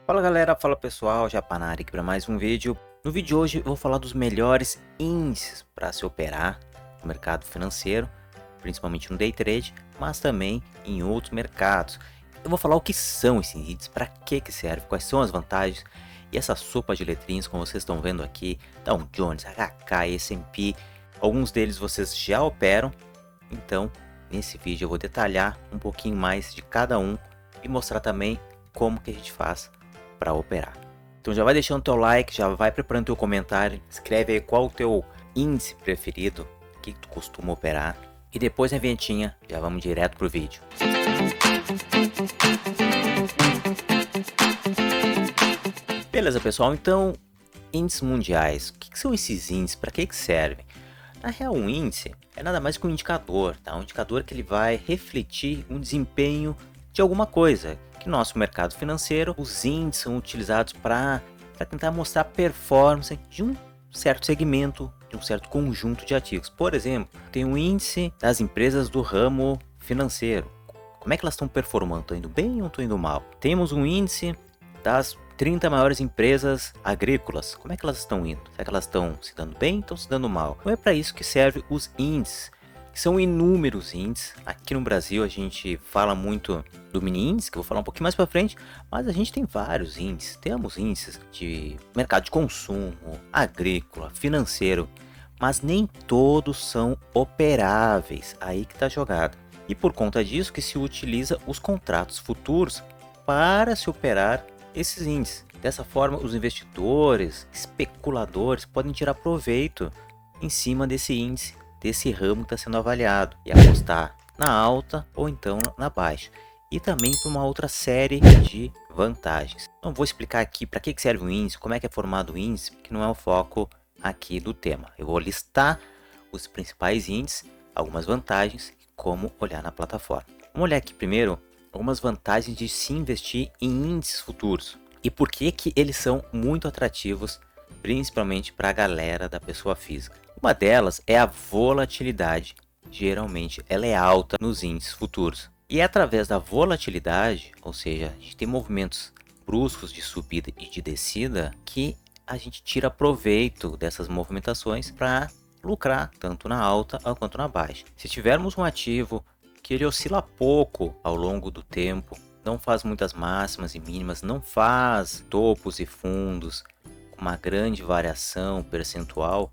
Fala galera, fala pessoal, Japanari aqui para mais um vídeo. No vídeo de hoje eu vou falar dos melhores índices para se operar no mercado financeiro, principalmente no day trade, mas também em outros mercados. Eu vou falar o que são esses índices, para que serve, quais são as vantagens e essa sopa de letrinhas como vocês estão vendo aqui, Dow Jones, HK, S&P, alguns deles vocês já operam, então nesse vídeo eu vou detalhar um pouquinho mais de cada um e mostrar também como que a gente faz para operar. Então já vai deixando teu like, já vai preparando teu comentário, escreve aí qual o teu índice preferido, o que tu costuma operar, e depois na vinhetinha já vamos direto pro vídeo. Beleza pessoal, então índices mundiais, o que são esses índices, para que servem? Na real, um índice é nada mais que um indicador, tá? Um indicador que ele vai refletir um desempenho de alguma coisa. Que no nosso mercado financeiro, os índices são utilizados para tentar mostrar a performance de um certo segmento, de um certo conjunto de ativos. Por exemplo, tem um índice das empresas do ramo financeiro. Como é que elas estão performando? Estão indo bem ou estão indo mal? Temos um índice das 30 maiores empresas agrícolas. Como é que elas estão indo? Será que elas estão se dando bem ou estão se dando mal? Não é para isso que servem os índices. São inúmeros índices. Aqui no Brasil a gente fala muito do mini índice, que eu vou falar um pouquinho mais para frente, mas a gente tem vários índices. Temos índices de mercado de consumo, agrícola, financeiro, mas nem todos são operáveis. Aí que está a jogada. E por conta disso que se utiliza os contratos futuros para se operar esses índices. Dessa forma, os investidores, especuladores podem tirar proveito em cima desse índice, desse ramo que está sendo avaliado, e apostar na alta ou então na baixa. E também por uma outra série de vantagens. Não vou explicar aqui para que serve o índice, como é que é formado o índice, porque não é o foco aqui do tema. Eu vou listar os principais índices, algumas vantagens e como olhar na plataforma. Vamos olhar aqui primeiro algumas vantagens de se investir em índices futuros e por que eles são muito atrativos, principalmente para a galera da pessoa física. Uma delas é a volatilidade. Geralmente ela é alta nos índices futuros. E é através da volatilidade, ou seja, a gente tem movimentos bruscos de subida e de descida, que a gente tira proveito dessas movimentações para lucrar tanto na alta quanto na baixa. Se tivermos um ativo que ele oscila pouco ao longo do tempo, não faz muitas máximas e mínimas, não faz topos e fundos com uma grande variação percentual,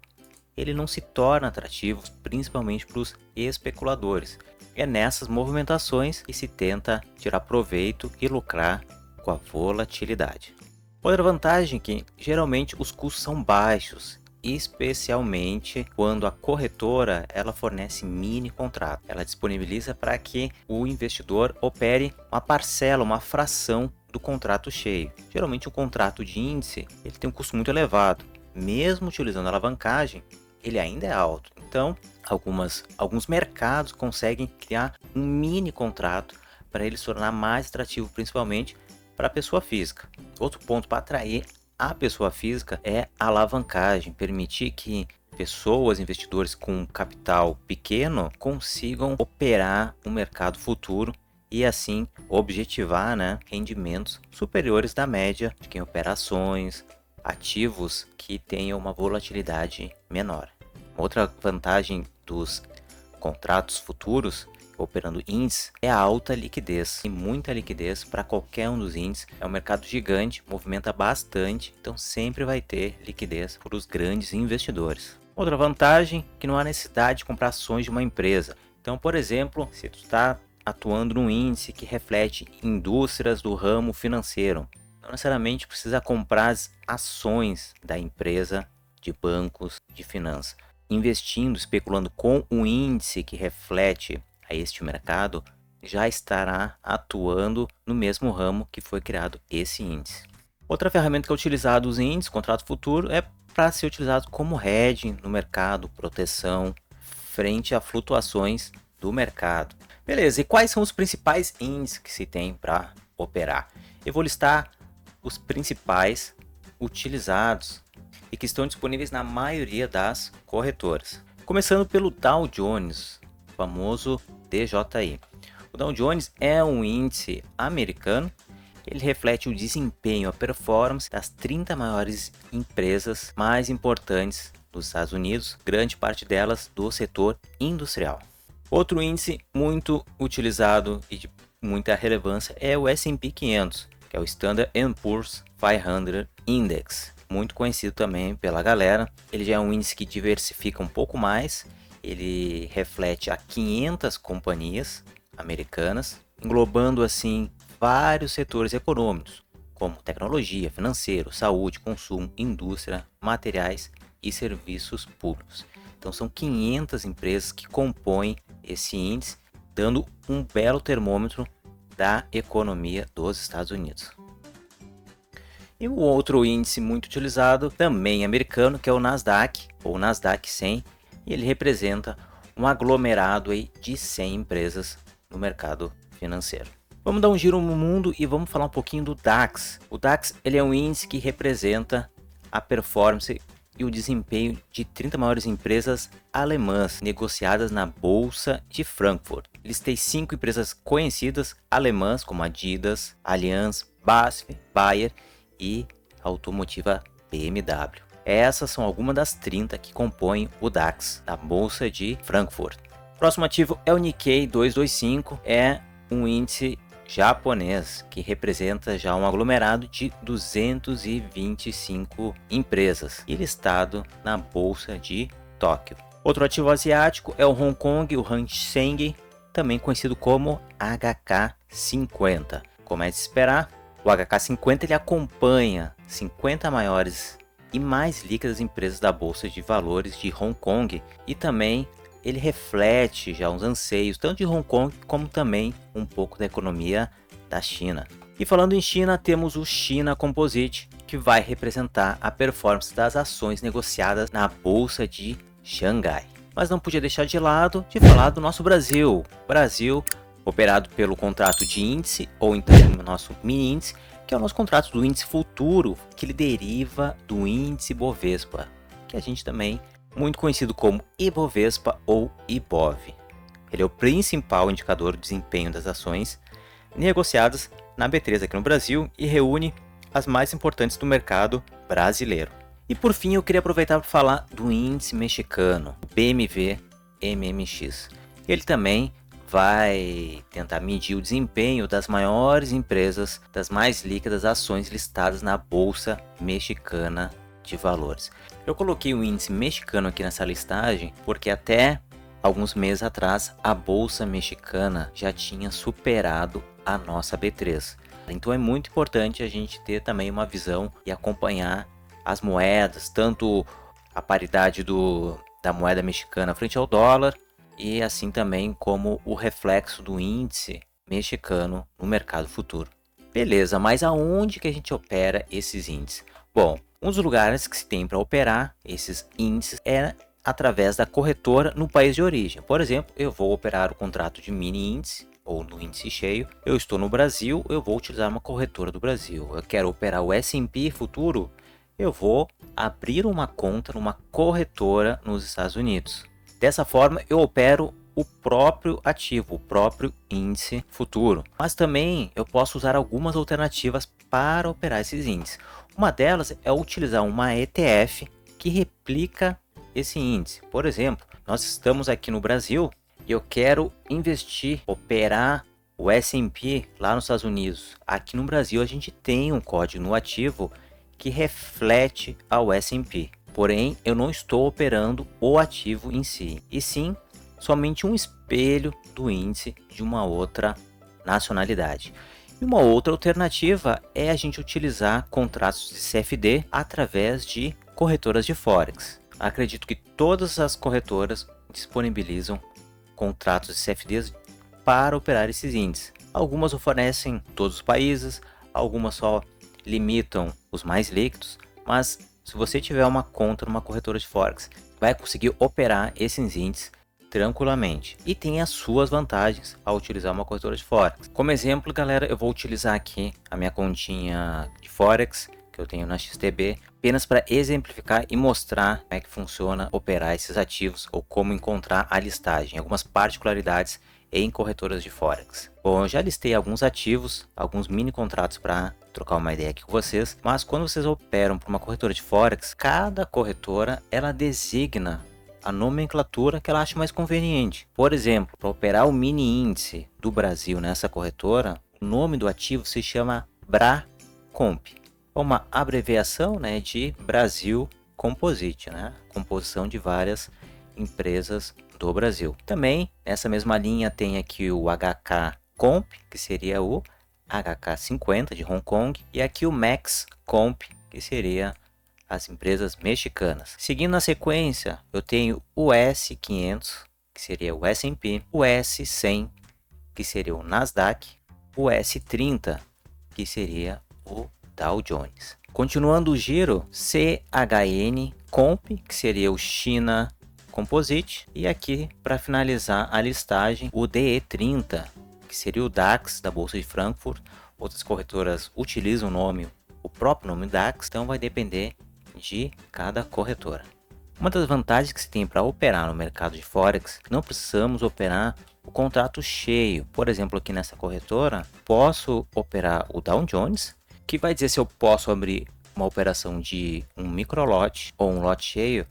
ele não se torna atrativo, principalmente para os especuladores. É nessas movimentações que se tenta tirar proveito e lucrar com a volatilidade. Outra vantagem é que geralmente os custos são baixos, especialmente quando a corretora ela fornece mini contrato. Ela disponibiliza para que o investidor opere uma parcela, uma fração do contrato cheio. Geralmente um contrato de índice ele tem um custo muito elevado. Mesmo utilizando a alavancagem, ele ainda é alto. Então, alguns mercados conseguem criar um mini contrato para ele se tornar mais atrativo, principalmente para a pessoa física. Outro ponto para atrair a pessoa física é a alavancagem, permitir que pessoas, investidores com capital pequeno consigam operar no mercado futuro e assim objetivar, rendimentos superiores da média de quem opera ações, ativos que tenham uma volatilidade menor. Outra vantagem dos contratos futuros operando índices é a alta liquidez. Tem muita liquidez para qualquer um dos índices. É um mercado gigante, movimenta bastante, então sempre vai ter liquidez para os grandes investidores. Outra vantagem é que não há necessidade de comprar ações de uma empresa. Então, por exemplo, se tu está atuando num índice que reflete indústrias do ramo financeiro, não necessariamente precisa comprar as ações da empresa, de bancos, de finanças. Investindo, especulando com um índice que reflete a este mercado, já estará atuando no mesmo ramo que foi criado esse índice. Outra ferramenta que é utilizada os índices, contrato futuro, é para ser utilizado como hedging no mercado, proteção frente a flutuações do mercado. Beleza, e quais são os principais índices que se tem para operar? Eu vou listar os principais utilizados e que estão disponíveis na maioria das corretoras. Começando pelo Dow Jones, o famoso DJI. O Dow Jones é um índice americano Ele reflete o desempenho, a performance das 30 maiores empresas mais importantes dos Estados Unidos, grande parte delas do setor industrial. Outro índice muito utilizado e de muita relevância é o S&P 500, que é o Standard & Poor's 500 Index, muito conhecido também pela galera. Ele já é um índice que diversifica um pouco mais, ele reflete a 500 companhias americanas, englobando assim vários setores econômicos, como tecnologia, financeiro, saúde, consumo, indústria, materiais e serviços públicos. Então são 500 empresas que compõem esse índice, dando um belo termômetro da economia dos Estados Unidos. E o outro índice muito utilizado, também americano, que é o Nasdaq, ou Nasdaq 100, e ele representa um aglomerado aí de 100 empresas no mercado financeiro. Vamos dar um giro no mundo e vamos falar um pouquinho do DAX. O DAX ele é um índice que representa a performance e o desempenho de 30 maiores empresas alemãs negociadas na Bolsa de Frankfurt. Eles têm 5 empresas conhecidas alemãs como Adidas, Allianz, BASF, Bayer e automotiva BMW. Essas são algumas das 30 que compõem o DAX da Bolsa de Frankfurt. Próximo ativo é o Nikkei 225, é um índice japonês que representa já um aglomerado de 225 empresas e listado na Bolsa de Tóquio. Outro ativo asiático é o Hong Kong, o Hang Seng, também conhecido como HK50. Como é de se esperar, o HK50 ele acompanha 50 maiores e mais líquidas empresas da Bolsa de Valores de Hong Kong e também ele reflete já os anseios tanto de Hong Kong como também um pouco da economia da China. E falando em China, temos o China Composite, que vai representar a performance das ações negociadas na Bolsa de Xangai. Mas não podia deixar de lado de falar do nosso Brasil. Brasil, operado pelo contrato de índice, ou então o nosso mini índice, que é o nosso contrato do índice futuro, que ele deriva do índice Bovespa, que a gente também muito conhecido como Ibovespa ou Ibov. Ele é o principal indicador de desempenho das ações negociadas na B3 aqui no Brasil e reúne as mais importantes do mercado brasileiro. E por fim eu queria aproveitar para falar do índice mexicano, o BMV MMX. Ele também vai tentar medir o desempenho das maiores empresas, das mais líquidas ações listadas na Bolsa Mexicana de Valores. Eu coloquei o índice mexicano aqui nessa listagem porque até alguns meses atrás a Bolsa Mexicana já tinha superado a nossa B3. Então é muito importante a gente ter também uma visão e acompanhar as moedas, tanto a paridade da moeda mexicana frente ao dólar e assim também como o reflexo do índice mexicano no mercado futuro. Beleza, mas aonde que a gente opera esses índices? Bom, um dos lugares que se tem para operar esses índices é através da corretora no país de origem. Por exemplo, eu vou operar o contrato de mini índice ou no índice cheio. Eu estou no Brasil, eu vou utilizar uma corretora do Brasil. Eu quero operar o S&P futuro, eu vou abrir uma conta numa corretora nos Estados Unidos. Dessa forma, eu opero o próprio ativo, o próprio índice futuro. Mas também eu posso usar algumas alternativas para operar esses índices. Uma delas é utilizar uma ETF que replica esse índice. Por exemplo, nós estamos aqui no Brasil e eu quero investir, operar o S&P lá nos Estados Unidos. Aqui no Brasil a gente tem um código no ativo que reflete ao S&P. Porém, eu não estou operando o ativo em si, e sim somente um espelho do índice de uma outra nacionalidade. E uma outra alternativa é a gente utilizar contratos de CFD através de corretoras de Forex. Acredito que todas as corretoras disponibilizam contratos de CFDs para operar esses índices. Algumas oferecem todos os países, algumas só limitam os mais líquidos, mas se você tiver uma conta numa corretora de Forex, vai conseguir operar esses índices tranquilamente e tem as suas vantagens ao utilizar uma corretora de Forex. Como exemplo, galera, eu vou utilizar aqui a minha continha de Forex que eu tenho na XTB, apenas para exemplificar e mostrar como é que funciona operar esses ativos ou como encontrar a listagem. Algumas particularidades em corretoras de Forex. Bom, eu já listei alguns ativos, alguns mini contratos para trocar uma ideia aqui com vocês, mas quando vocês operam por uma corretora de Forex, cada corretora ela designa a nomenclatura que ela acha mais conveniente. Por exemplo, para operar o mini índice do Brasil nessa corretora, o nome do ativo se chama BRAComp. É uma abreviação, né, de Brasil Composite, né? Composição de várias empresas do Brasil. Também nessa mesma linha tem aqui o HK Comp, que seria o HK50 de Hong Kong, e aqui o Max Comp, que seria as empresas mexicanas. Seguindo na sequência, eu tenho o S500, que seria o S&P, o S100, que seria o Nasdaq, o S30, que seria o Dow Jones. Continuando o giro, CHN Comp, que seria o China Composite, e aqui para finalizar a listagem, o DE30, que seria o DAX da Bolsa de Frankfurt. Outras corretoras utilizam o próprio nome DAX, então vai depender de cada corretora. Uma das vantagens que se tem para operar no mercado de Forex, não precisamos operar o contrato cheio. Por exemplo, aqui nessa corretora, posso operar o Dow Jones, que vai dizer se eu posso abrir uma operação de um microlote ou um lote cheio,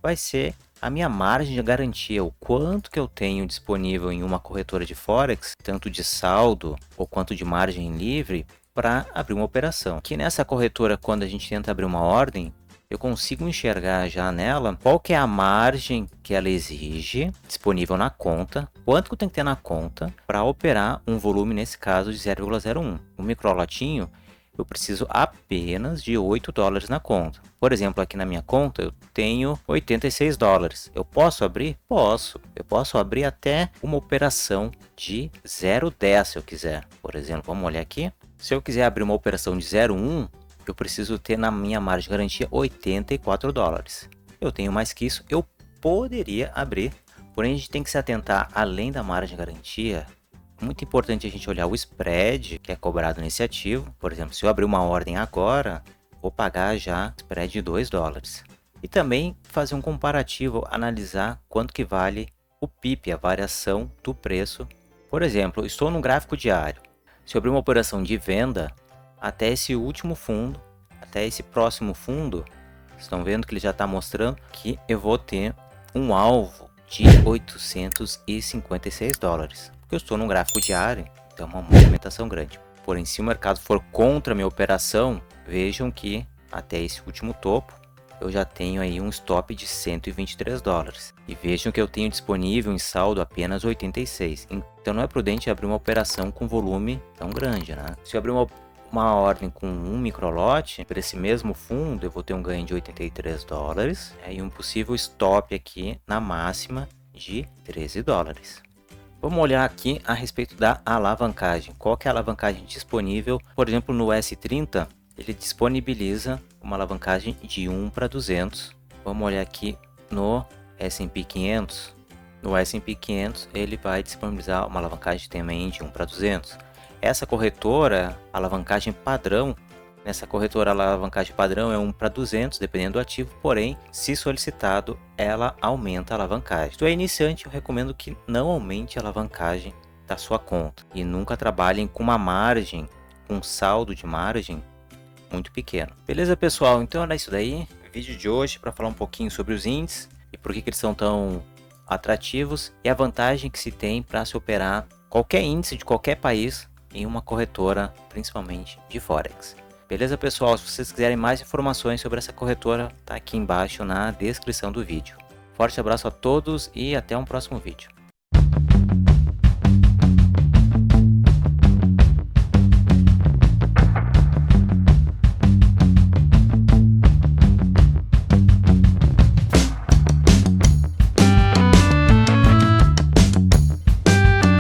vai ser a minha margem de garantia, o quanto que eu tenho disponível em uma corretora de Forex, tanto de saldo ou quanto de margem livre, para abrir uma operação. Aqui nessa corretora, quando a gente tenta abrir uma ordem, eu consigo enxergar já nela qual que é a margem que ela exige disponível na conta, quanto que eu tenho que ter na conta para operar um volume, nesse caso, de 0,01. O microlotinho, eu preciso apenas de 8 dólares na conta. Por exemplo, aqui na minha conta eu tenho 86 dólares. Eu posso abrir? Posso. Eu posso abrir até uma operação de 0,10 se eu quiser. Por exemplo, vamos olhar aqui. Se eu quiser abrir uma operação de 0,1, eu preciso ter na minha margem de garantia 84 dólares. Eu tenho mais que isso, eu poderia abrir. Porém, a gente tem que se atentar, além da margem de garantia, muito importante a gente olhar o spread que é cobrado nesse ativo. Por exemplo, se eu abrir uma ordem agora, vou pagar já spread de 2 dólares. E também fazer um comparativo, analisar quanto que vale o PIP, a variação do preço. Por exemplo, estou no gráfico diário. Se eu abrir uma operação de venda, até esse último fundo, até esse próximo fundo, estão vendo que ele já está mostrando que eu vou ter um alvo de 856 dólares. Porque eu estou num gráfico diário, então é uma movimentação grande. Porém, se o mercado for contra a minha operação, vejam que até esse último topo, eu já tenho aí um stop de 123 dólares. E vejam que eu tenho disponível em saldo apenas 86. Então não é prudente abrir uma operação com volume tão grande, né? Se eu abrir uma ordem com um microlote, para esse mesmo fundo, eu vou ter um ganho de 83 dólares. E um possível stop aqui na máxima de 13 dólares. Vamos olhar aqui a respeito da alavancagem. Qual que é a alavancagem disponível? Por exemplo, no S30, ele disponibiliza uma alavancagem de 1 para 200. Vamos olhar aqui no S&P 500. No S&P 500, ele vai disponibilizar uma alavancagem também de 1 para 200. Essa corretora, alavancagem padrão, nessa corretora a alavancagem padrão é 1 para 200, dependendo do ativo, porém, se solicitado, ela aumenta a alavancagem. Se tu é iniciante, eu recomendo que não aumente a alavancagem da sua conta e nunca trabalhem com uma margem, com um saldo de margem muito pequeno. Beleza, pessoal? Então era isso daí. Vídeo de hoje para falar um pouquinho sobre os índices e por que eles são tão atrativos e a vantagem que se tem para se operar qualquer índice de qualquer país em uma corretora, principalmente de Forex. Beleza, pessoal? Se vocês quiserem mais informações sobre essa corretora, tá aqui embaixo na descrição do vídeo. Forte abraço a todos e até um próximo vídeo.